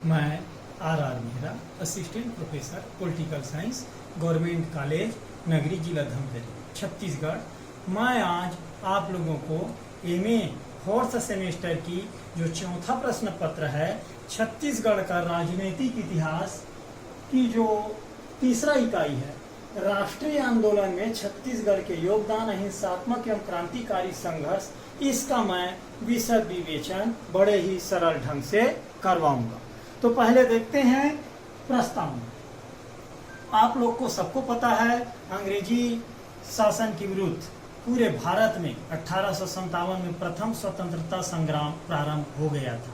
मैं R Mehra, assistant professor political science, government college Nagri, जिला धमतरी, छत्तीसगढ़। मैं आज आप लोगों को एमए फोर्थ सेमेस्टर की जो चौथा प्रश्न पत्र है, छत्तीसगढ़ का राजनीतिक इतिहास की जो तीसरा इकाई है, राष्ट्रीय आंदोलन में छत्तीसगढ़ के योगदान, अहिंसात्मक एवं क्रांतिकारी संघर्ष, इसका मैं विशद विवेचन बड़े ही सरल ढंग से करवाऊंगा। तो पहले देखते हैं प्रस्तावना। आप लोग को सबको पता है, अंग्रेजी शासन के विरुद्ध पूरे भारत में 1857 में प्रथम स्वतंत्रता संग्राम प्रारंभ हो गया था।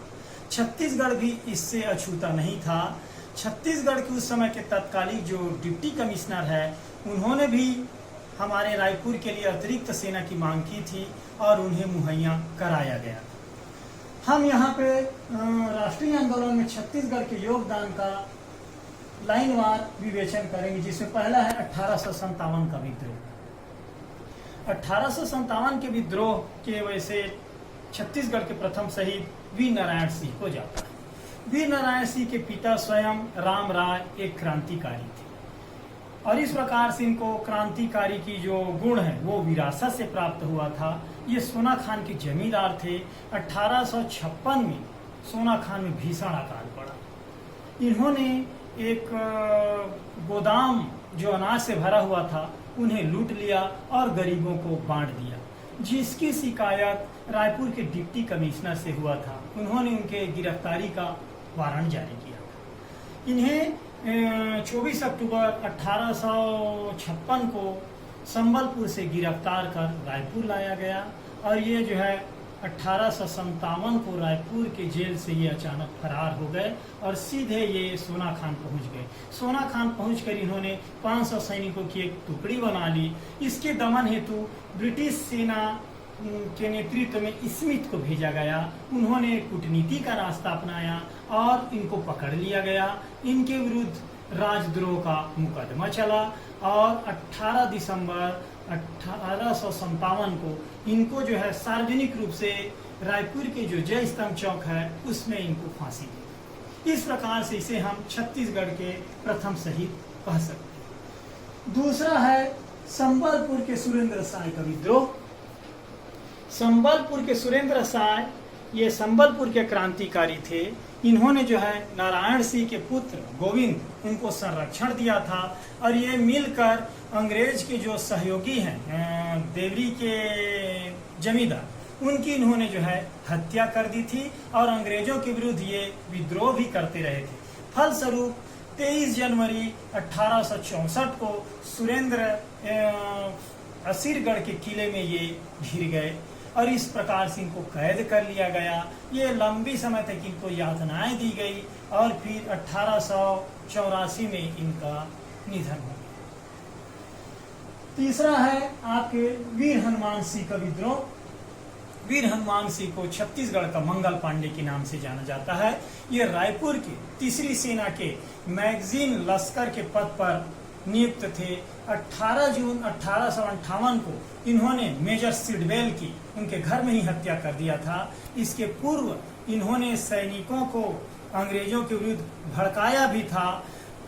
छत्तीसगढ़ भी इससे अछूता नहीं था। छत्तीसगढ़ के उस समय के तत्कालीन जो डिप्टी कमिश्नर है, उन्होंने भी हमारे रायपुर के लिए अतिरिक्त सेना की मांग की थी और उन्हें मुहैया कराया गया था। हम यहाँ पे राष्ट्रीय आंदोलन में छत्तीसगढ़ के योगदान का लाइनवार विवेचन करेंगे, जिसमें पहला है 1857 का विद्रोह। 1857 के विद्रोह के वजह से छत्तीसगढ़ के प्रथम शहीद वीर नारायण सिंह को जाता है। वीर नारायण सिंह के पिता स्वयं राम राय एक क्रांतिकारी थे और इस प्रकार से इनको क्रांतिकारी की जो गुण है वो विरासत से प्राप्त हुआ था। ये सोना खान के जमींदार थे। 1856 में सोना खान में भीषण अकाल पड़ा। इन्होंने एक गोदाम जो अनाज से भरा हुआ था उन्हें लूट लिया और गरीबों को बांट दिया, जिसकी शिकायत रायपुर के डिप्टी कमिश्नर से हुआ था। उन्होंने उनके गिरफ्तारी का वारंट जारी किया था। इन्हें 24 अक्टूबर 1856 को संबलपुर से गिरफ्तार कर रायपुर लाया गया और ये जो है 1857 को रायपुर के जेल से ये अचानक फरार हो गए और सीधे ये सोना खान पहुंच गए। सोना खान पहुंचकर इन्होंने 500 सैनिकों की एक टुकड़ी बना ली। इसके दमन हेतु ब्रिटिश सेना के नेतृत्व में स्मिथ को भेजा गया। उन्होंने कूटनीति का रास्ता अपनाया और इनको पकड़ लिया गया। इनके विरुद्ध राजद्रोह का मुकदमा चला और 18 दिसंबर 1857 को इनको जो है सार्वजनिक रूप से रायपुर के जो जय स्तंभ चौक है उसमें इनको फांसी दी। इस प्रकार से इसे हम छत्तीसगढ़ के प्रथम शहीद कह सकते हैं। दूसरा है संबलपुर के सुरेंद्र साय का विद्रोह। संबलपुर के सुरेंद्र साय ये संबलपुर के क्रांतिकारी थे। इन्होंने जो है नारायण सिंह के पुत्र गोविंद उनको संरक्षण दिया था और ये मिलकर अंग्रेज के जो सहयोगी हैं देवरी के जमींदार, उनकी इन्होंने जो है हत्या कर दी थी और अंग्रेजों के विरुद्ध ये विद्रोह भी करते रहे थे। फलस्वरूप 23 जनवरी 1864 को सुरेंद्र असीरगढ़ के किले में ये घिर गए और इस प्रकार से इनको कैद कर लिया गया। ये लंबी समय तक इनको यातनाएं दी गई और फिर 1884 में इनका निधन हो गया। तीसरा है आपके वीर हनुमान सिंह का विद्रोह। वीर हनुमान सिंह को छत्तीसगढ़ का मंगल पांडे के नाम से जाना जाता है। ये रायपुर के तीसरी सेना के मैगजीन लश्कर के पद पर नियुक्त थे। 18 जून 1858 को इन्होंने मेजर सिडवेल की उनके घर में ही हत्या कर दिया था। इसके पूर्व इन्होंने सैनिकों को अंग्रेजों के विरुद्ध भड़काया भी था।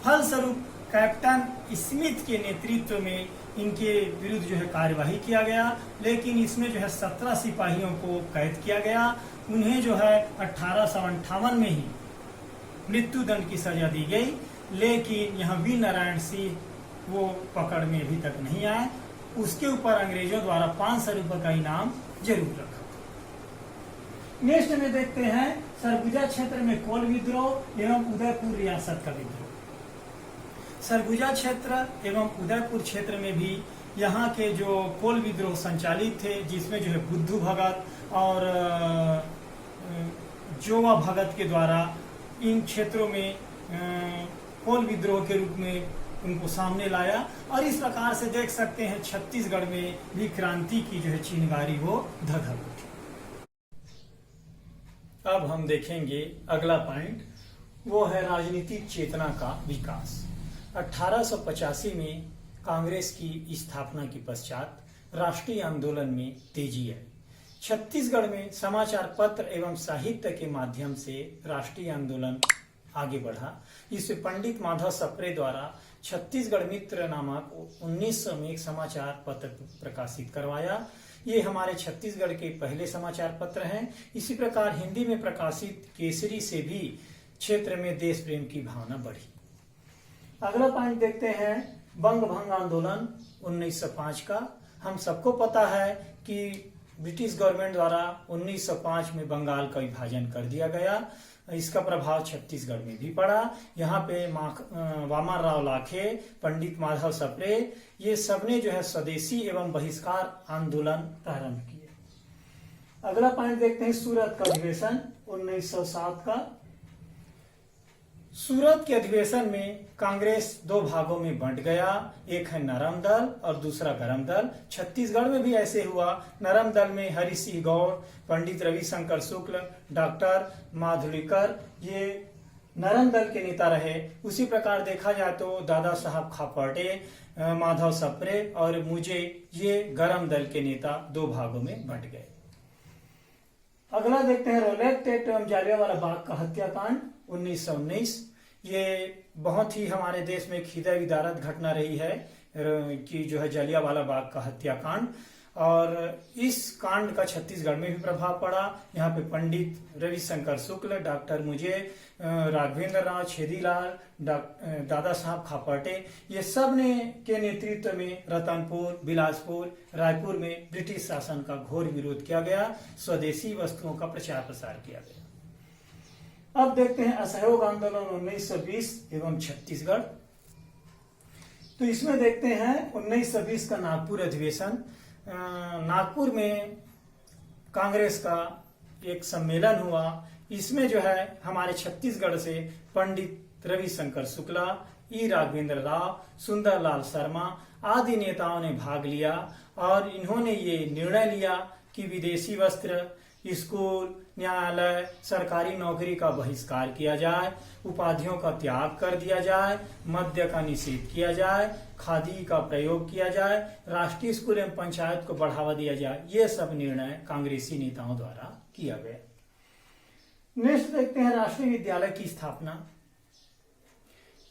फलस्वरूप कैप्टन स्मिथ के नेतृत्व में इनके विरुद्ध जो है कार्यवाही किया गया, लेकिन इसमें जो है 17 सिपाहियों को कैद किया गया। उन्हें जो है 1858 में ही मृत्यु दंड की सजा दी गई, लेकिन यहाँ वीर नारायण सिंह वो पकड़ में अभी तक नहीं आए। उसके ऊपर अंग्रेजों द्वारा 500 रुपए का इनाम जरूर रखा। नेक्स्ट में देखते हैं सरगुजा क्षेत्र में कोल विद्रोह एवं उदयपुर रियासत का विद्रोह। सरगुजा क्षेत्र एवं उदयपुर क्षेत्र में भी यहाँ के जो कोल विद्रोह संचालित थे, जिसमें जो है बुद्धू भगत और जोवा भगत के द्वारा इन क्षेत्रों में कोल विद्रोह के रूप में उनको सामने लाया और इस प्रकार से देख सकते हैं छत्तीसगढ़ में भी क्रांति की जो है चिंगारी वो धधक उठी। अब हम देखेंगे अगला पॉइंट, वो है राजनीतिक चेतना का विकास। 1885 में कांग्रेस की स्थापना के पश्चात राष्ट्रीय आंदोलन में तेजी आई। छत्तीसगढ़ में समाचार पत्र एवं साहित्य के माध्यम से राष्ट्रीय आंदोलन आगे बढ़ा। इसे पंडित माधव सप्रे द्वारा छत्तीसगढ़ मित्र नामक 1900 में एक समाचार पत्र प्रकाशित करवाया। ये हमारे छत्तीसगढ़ के पहले समाचार पत्र हैं। इसी प्रकार हिंदी में प्रकाशित केसरी से भी क्षेत्र में देश प्रेम की भावना बढ़ी। अगला पॉइंट देखते हैं, बंग भंग आंदोलन 1905 का। हम सबको पता है कि ब्रिटिश गवर्नमेंट द्वारा 1905 में बंगाल का विभाजन कर दिया गया। इसका प्रभाव छत्तीसगढ़ में भी पड़ा। यहाँ पे वामन राव लाखे, पंडित माधव सप्रे, ये सबने जो है स्वदेशी एवं बहिष्कार आंदोलन प्रारंभ किए। अगला पॉइंट देखते हैं, सूरत का अधिवेशन 1907 का। सूरत के अधिवेशन में कांग्रेस दो भागों में बंट गया। एक है नरम दल और दूसरा गरम दल। छत्तीसगढ़ में भी ऐसे हुआ। नरम दल में हरि सिंह गौड़, पंडित रविशंकर शुक्ल, डॉक्टर माधुलिकर, ये नरम दल के नेता रहे। उसी प्रकार देखा जाए तो दादा साहब खापर्टे, माधव सप्रे और मुझे, ये गरम दल के नेता दो भागों में बंट गए। अगला देखते हैं, रोलेट टेट एवं जालियांवाला बाग का हत्याकांड 1919। ये बहुत ही हमारे देश में हृदय विदारक घटना रही है कि जो है जालियांवाला बाग का हत्याकांड, और इस कांड का छत्तीसगढ़ में भी प्रभाव पड़ा। यहाँ पे पंडित रविशंकर शुक्ल, डॉक्टर मुझे, राघवेंद्र राव, छेदीलाल, दादा साहब खापर्टे, ये सब ने के नेतृत्व में रतनपुर, बिलासपुर, रायपुर में ब्रिटिश शासन का घोर विरोध किया गया। स्वदेशी वस्तुओं का प्रचार प्रसार किया गया। अब देखते हैं असहयोग आंदोलन 1920 एवं छत्तीसगढ़। तो इसमें देखते हैं 1920 का नागपुर अधिवेशन। नागपुर में कांग्रेस का एक सम्मेलन हुआ। इसमें जो है हमारे छत्तीसगढ़ से पंडित रविशंकर शुक्ला, ई राघवेंद्र राव, सुंदरलाल शर्मा आदि नेताओं ने भाग लिया और इन्होंने ये निर्णय लिया कि विदेशी वस्त्र, स्कूल, न्यायालय, सरकारी नौकरी का बहिष्कार किया जाए, उपाधियों का त्याग कर दिया जाए, मद्य का निषेध किया जाए, खादी का प्रयोग किया जाए, राष्ट्रीय स्कूल एवं पंचायत को बढ़ावा दिया जाए। ये सब निर्णय कांग्रेसी नेताओं द्वारा किया गया। नेक्स्ट देखते हैं, राष्ट्रीय विद्यालय की स्थापना।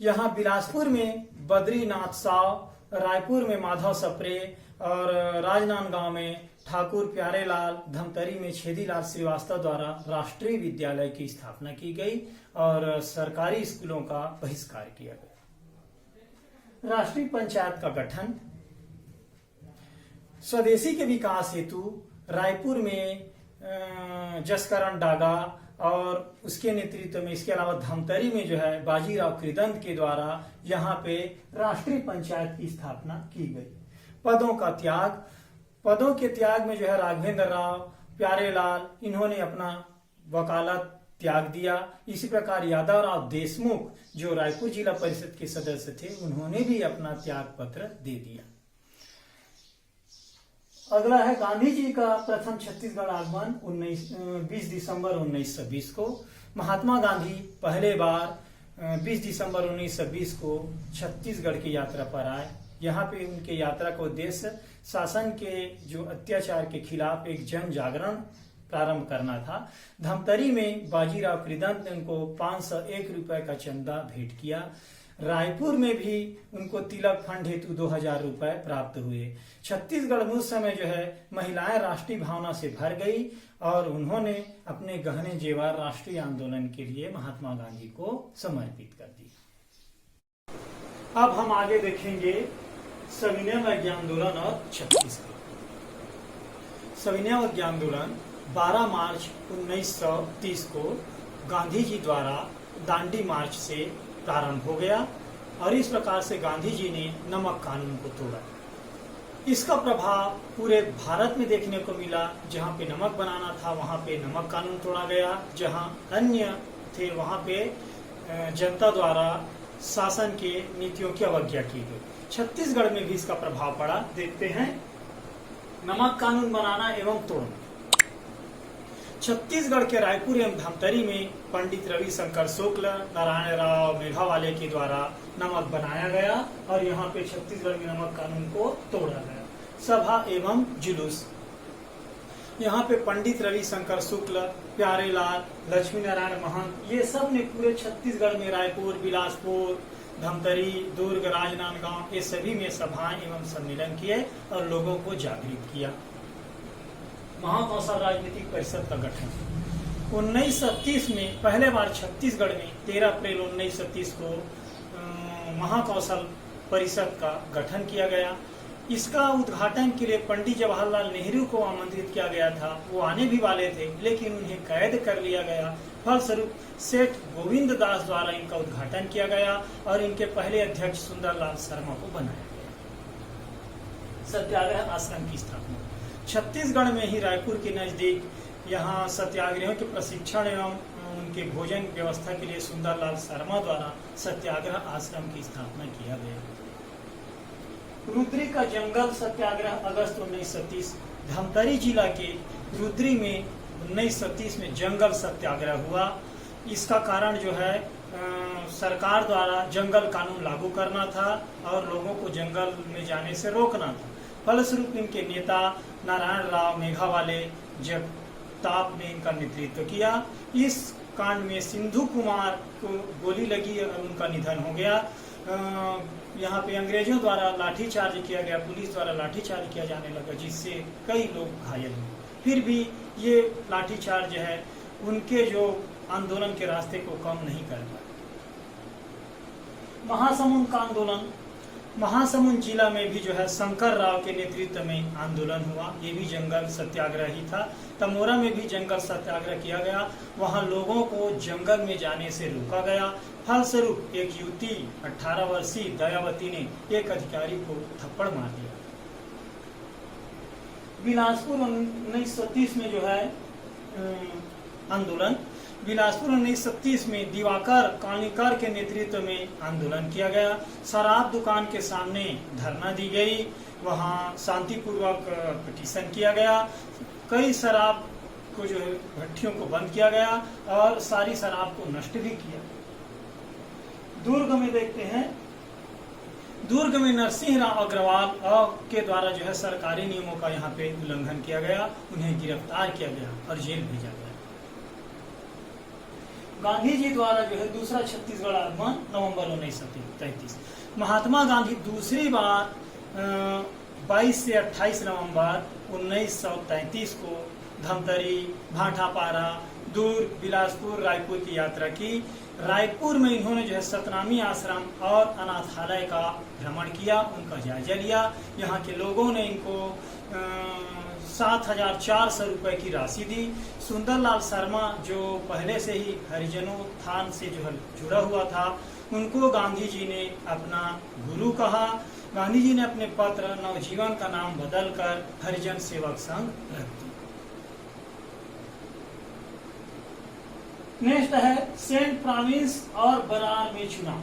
यहाँ बिलासपुर में बद्रीनाथ साव, रायपुर में माधव सप्रे और राजनांदगांव में ठाकुर प्यारेलाल, धमतरी में छेदीलाल श्रीवास्तव द्वारा राष्ट्रीय विद्यालय की स्थापना की गई और सरकारी स्कूलों का बहिष्कार किया गया। राष्ट्रीय पंचायत का गठन। स्वदेशी के विकास हेतु रायपुर में जसकरण डागा और उसके नेतृत्व में, इसके अलावा धमतरी में जो है बाजीराव कृदंत के द्वारा यहाँ पे राष्ट्रीय पंचायत की स्थापना की गई। पदों का त्याग। पदों के त्याग में जो है राघवेंद्र राव, प्यारेलाल, इन्होंने अपना वकालत त्याग दिया। इसी प्रकार यादव राव देशमुख जो रायपुर जिला परिषद के सदस्य थे, उन्होंने भी अपना त्याग पत्र दे दिया। अगला है गांधी जी का प्रथम छत्तीसगढ़ आगमन 20 दिसंबर 1920 को। महात्मा गांधी पहले बार 20 दिसंबर 1920 को छत्तीसगढ़ की यात्रा पर आए। यहाँ पे उनके यात्रा का उद्देश्य शासन के जो अत्याचार के खिलाफ एक जन जागरण प्रारंभ करना था। धमतरी में बाजीराव कृदंत ने उनको 501 रुपए का चंदा भेंट किया। रायपुर में भी उनको तिलक फंड हेतु 2000 रुपए प्राप्त हुए। छत्तीसगढ़ में उस समय जो है महिलाएं राष्ट्रीय भावना से भर गई और उन्होंने अपने गहने जेवर राष्ट्रीय आंदोलन के लिए महात्मा गांधी को समर्पित कर दिए। अब हम आगे देखेंगे सविनय अवज्ञा आंदोलन और छत्तीसगढ़। सविनय अवज्ञा आंदोलन 12 मार्च 1930 को गांधी जी द्वारा दांडी मार्च से प्रारंभ हो गया और इस प्रकार से गांधी जी ने नमक कानून को तोड़ा। इसका प्रभाव पूरे भारत में देखने को मिला। जहां पे नमक बनाना था वहां पे नमक कानून तोड़ा गया, जहां अन्य थे वहां पे जनता द्वारा शासन के नीतियों की अवज्ञा की गई। छत्तीसगढ़ में भी इसका प्रभाव पड़ा। देखते हैं, नमक कानून बनाना एवं तोड़ना। छत्तीसगढ़ के रायपुर एवं धमतरी में पंडित रविशंकर शुक्ल, नारायण राव मेघावाले के द्वारा नमक बनाया गया और यहाँ पे छत्तीसगढ़ में नमक कानून को तोड़ा गया। सभा एवं जुलूस। यहाँ पे पंडित रविशंकर शुक्ल, प्यारेलाल, लक्ष्मी नारायण महंत, ये सब ने पूरे छत्तीसगढ़ में रायपुर, बिलासपुर, धमतरी, दुर्ग, राजनांदगांव, ये सभी में सभाएं एवं सम्मेलन किए और लोगों को जागृत किया। महाकौशल राजनीतिक परिषद का गठन 1930 में पहले बार छत्तीसगढ़ में 13 अप्रैल 1930 को महाकौशल परिषद का गठन किया गया। इसका उद्घाटन के लिए पंडित जवाहरलाल नेहरू को आमंत्रित किया गया था। वो आने भी वाले थे, लेकिन उन्हें कैद कर लिया गया। फलस्वरूप सेठ गोविंद दास द्वारा इनका उद्घाटन किया गया और इनके पहले अध्यक्ष सुंदरलाल शर्मा को बनाया गया। सत्याग्रह आश्रम की स्थापना छत्तीसगढ़ में ही रायपुर के नजदीक यहाँ सत्याग्रहियों के प्रशिक्षण एवं उनके भोजन व्यवस्था के लिए सुंदरलाल शर्मा द्वारा सत्याग्रह आश्रम की स्थापना किया गया। रुद्री का जंगल सत्याग्रह अगस्त 1930 धमतरी जिला के रुद्री में 1930 में जंगल सत्याग्रह हुआ। इसका कारण जो है सरकार द्वारा जंगल कानून लागू करना था और लोगों को जंगल में जाने से रोकना था। फलस्वरूप इनके नेता नारायण राव मेघावाले जगताप ने इनका नेतृत्व किया। इस कांड में सिंधु कुमार को गोली लगी और उनका निधन हो गया। यहाँ पे अंग्रेजों द्वारा लाठीचार्ज किया गया, पुलिस द्वारा लाठीचार्ज किया जाने लगा, जिससे कई लोग घायल हुए। फिर भी ये लाठीचार्ज है उनके जो आंदोलन के रास्ते को कम नहीं कर पाया। महासमुंद का आंदोलन महासमुंद जिला में भी जो है शंकर राव के नेतृत्व में आंदोलन हुआ। ये भी जंगल सत्याग्रह ही था। तमोरा में भी जंगल सत्याग्रह किया गया। वहां लोगों को जंगल में जाने से रोका गया। फलस्वरूप एक युवती 18 वर्षीय दयावती ने एक अधिकारी को थप्पड़ मार दिया। बिलासपुर 1930 में जो है आंदोलन बिलासपुर 1930 में दिवाकर कालीकर के नेतृत्व में आंदोलन किया गया। शराब दुकान के सामने धरना दी गई। वहां शांतिपूर्वक पिटीशन किया गया। कई शराब को जो है भट्टियों को बंद किया गया और सारी शराब को नष्ट भी किया। दुर्ग में देखते हैं, दुर्ग में नरसिंह राव अग्रवाल के द्वारा जो है सरकारी नियमों का यहाँ पे उल्लंघन किया गया। उन्हें गिरफ्तार किया गया और जेल भेजा गया। गांधी जी द्वारा जो है दूसरा छत्तीसगढ़ आगमन नवंबर 1933। महात्मा गांधी दूसरी बार 22 से 28 नवंबर 1933 को धमतरी, भाटापारा, दुर्ग, बिलासपुर, रायपुर की यात्रा की। रायपुर में इन्होंने जो है सतनामी आश्रम और अनाथालय का भ्रमण किया, उनका जायजा लिया। यहाँ के लोगों ने इनको 7,400 रुपए की राशि दी। सुंदरलाल शर्मा जो पहले से ही हरिजनोत्थान से जो है जुड़ा हुआ था, उनको गांधी जी ने अपना गुरु कहा। गांधी जी ने अपने पत्र नवजीवन का नाम बदलकर हरिजन सेवक संघ रख दिया। नेक्स्ट है सेंट प्रॉविंस और बरार में चुनाव।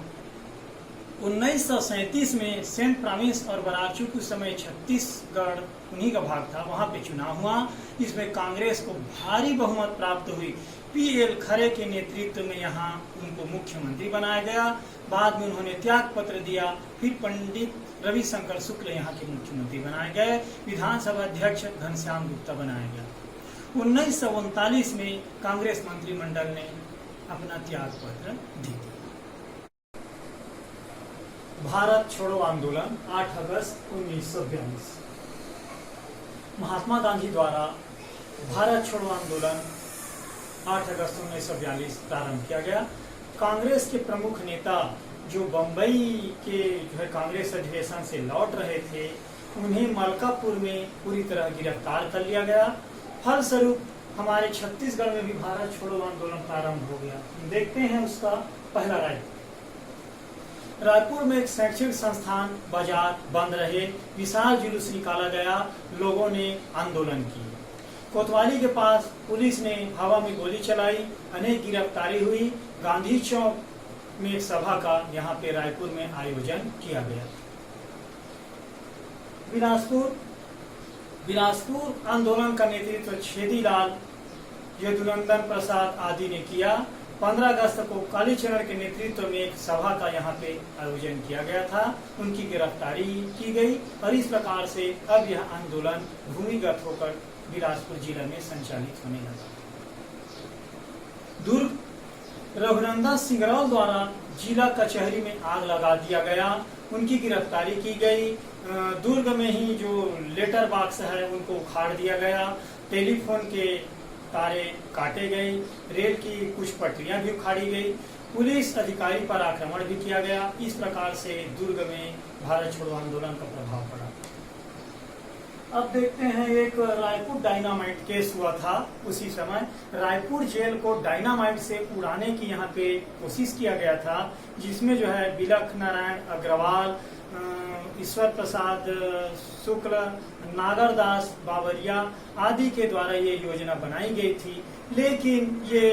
1937 में सेंट प्रॉविंस और बरार, चूंकि उस समय छत्तीसगढ़ उन्हीं का भाग था, वहां पे चुनाव हुआ। इसमें कांग्रेस को भारी बहुमत प्राप्त हुई। पीएल खरे के नेतृत्व में यहाँ उनको मुख्यमंत्री बनाया गया। बाद में उन्होंने त्याग पत्र दिया। फिर पंडित रविशंकर शुक्ल यहाँ के मुख्यमंत्री बनाए गए। विधानसभा अध्यक्ष घनश्याम गुप्ता बनाया गया। 1939 में कांग्रेस मंत्रिमंडल ने अपना त्याग पत्र दे दिया। भारत छोड़ो आंदोलन 8 अगस्त 1942। महात्मा गांधी द्वारा भारत छोड़ो आंदोलन 8 अगस्त 1942 प्रारंभ किया गया। कांग्रेस के प्रमुख नेता जो बंबई के जो है कांग्रेस अधिवेशन से लौट रहे थे, उन्हें मलकापुर में पूरी तरह गिरफ्तार कर लिया गया। फलस्वरूप हमारे छत्तीसगढ़ में भी भारत छोड़ो आंदोलन प्रारंभ हो गया। देखते हैं उसका पहला राय। रायपुर में एक शैक्षिक संस्थान, बाजार बंद रहे। विशाल जुलूस निकाला गया। लोगों ने आंदोलन की। कोतवाली के पास पुलिस ने हवा में गोली चलाई। अनेक गिरफ्तारी हुई। गांधी चौक में एक सभा का यहाँ पे रायपुर में आयोजन किया गया। बिलासपुर आंदोलन का नेतृत्व छेदीलाल, यदुनंदन प्रसाद आदि ने किया। 15 अगस्त को कालीचरण के नेतृत्व में एक सभा का यहाँ पे आयोजन किया गया था। उनकी गिरफ्तारी की गई और इस प्रकार से अब यह आंदोलन भूमिगत होकर बिलासपुर जिला में संचालित होने लगा। रघुनंदन सिंगरौल द्वारा जिला कचहरी में आग लगा दिया गया, उनकी गिरफ्तारी की गई। दुर्ग में ही जो लेटर बॉक्स है उनको उखाड़ दिया गया, टेलीफोन के तारे काटे गए, रेल की कुछ पटरियां भी उखाड़ी गई, पुलिस अधिकारी पर आक्रमण भी किया गया। इस प्रकार से दुर्ग में भारत छोड़ो आंदोलन का प्रभाव पड़ा। अब देखते हैं, एक रायपुर डायनामाइट केस हुआ था। उसी समय रायपुर जेल को डायनामाइट से उड़ाने की यहाँ पे कोशिश किया गया था, जिसमें जो है बिलख नारायण अग्रवाल, ईश्वर प्रसाद शुक्ल, नागरदास बाबरिया आदि के द्वारा ये योजना बनाई गई थी, लेकिन ये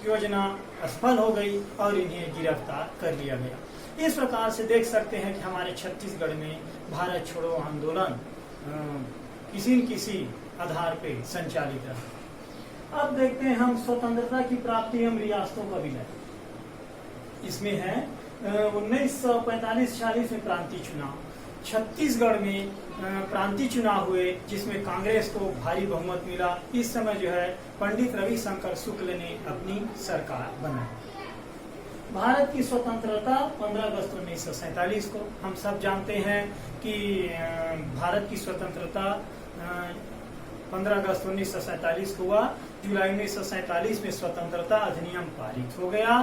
योजना असफल हो गई और इन्हें गिरफ्तार कर लिया गया। इस प्रकार से देख सकते हैं कि हमारे छत्तीसगढ़ में भारत छोड़ो आंदोलन किसी न किसी आधार पे संचालित रहा। अब देखते हैं हम स्वतंत्रता की प्राप्ति एवं रियासतों का विलय। इसमें है 1945-46 में प्रांतीय चुनाव। छत्तीसगढ़ में प्रांतीय चुनाव हुए, जिसमें कांग्रेस को भारी बहुमत मिला। इस समय जो है पंडित रविशंकर शुक्ल ने अपनी सरकार बनाई। भारत की स्वतंत्रता 15 अगस्त 1947 को, हम सब जानते हैं कि भारत की स्वतंत्रता 15 अगस्त 1947 को हुआ। जुलाई 1947 में स्वतंत्रता अधिनियम पारित हो गया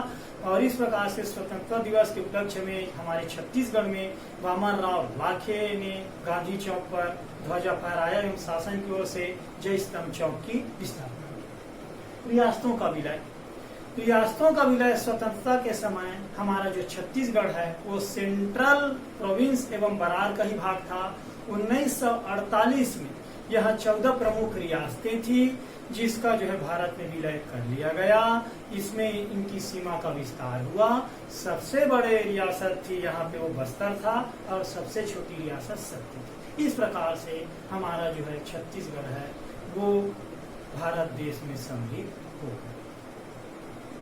और इस प्रकार से स्वतंत्रता दिवस के उपलक्ष्य में हमारे छत्तीसगढ़ में वामन राव लाखे ने गांधी चौक पर ध्वजा फहराया एवं शासन की ओर से जय स्तंभ चौक की स्थापना की। रियासतों का विलय। रियासतों का विलय स्वतंत्रता के समय हमारा जो छत्तीसगढ़ है वो सेंट्रल प्रोविंस एवं बरार का ही भाग था। 1948 में यह 14 प्रमुख रियासतें थी, जिसका जो है भारत में विलय कर लिया गया। इसमें इनकी सीमा का विस्तार हुआ। सबसे बड़े रियासत थी यहाँ पे वो बस्तर था और सबसे छोटी रियासत सत्ती थी। इस प्रकार से हमारा जो है छत्तीसगढ़ है वो भारत देश में सम्मिलित हो गया।